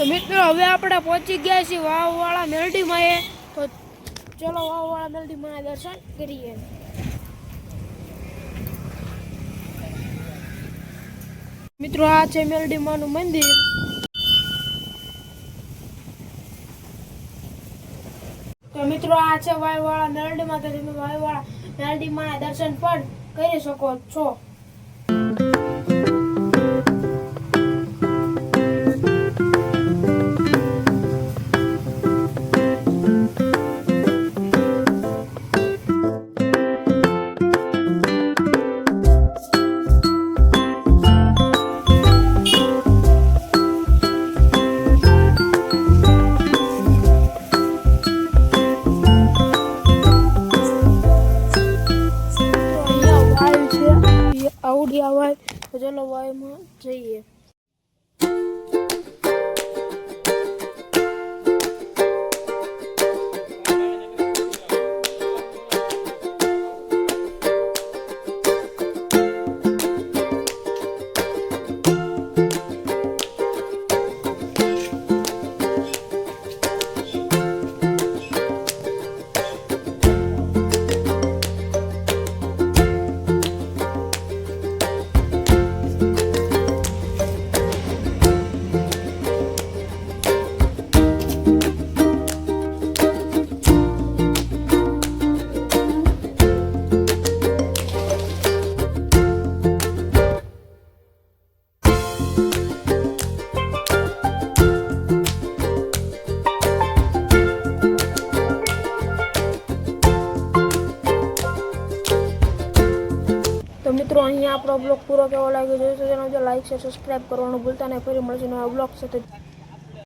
તો મિત્રો હવે આપણે પહોંચી ગયા છીએ વાવવાળા મેલડીમાં એ તો ચલો વાવવાળા મેલડીમાં દર્શન કરીએ। મિત્રો આ છે મેલડીમાનું મંદિર। તો મિત્રો આ છે વાવવાળા મેલડીમાં, તો તમે વાવવાળા મેલડીમાં દર્શન પણ કરી શકો છો। આવડી આવાજ તો ચલો વાયમાં જઈએ। તો મિત્રો અહીંયા આપણો બ્લોગ પૂરો કેવો લાગ્યો જોઈએ તો લાઈક શેર સબસ્ક્રાઈબ કરવાનું ભૂલતા નહીં। ફરી મળશે નવા બ્લોગ સાથે।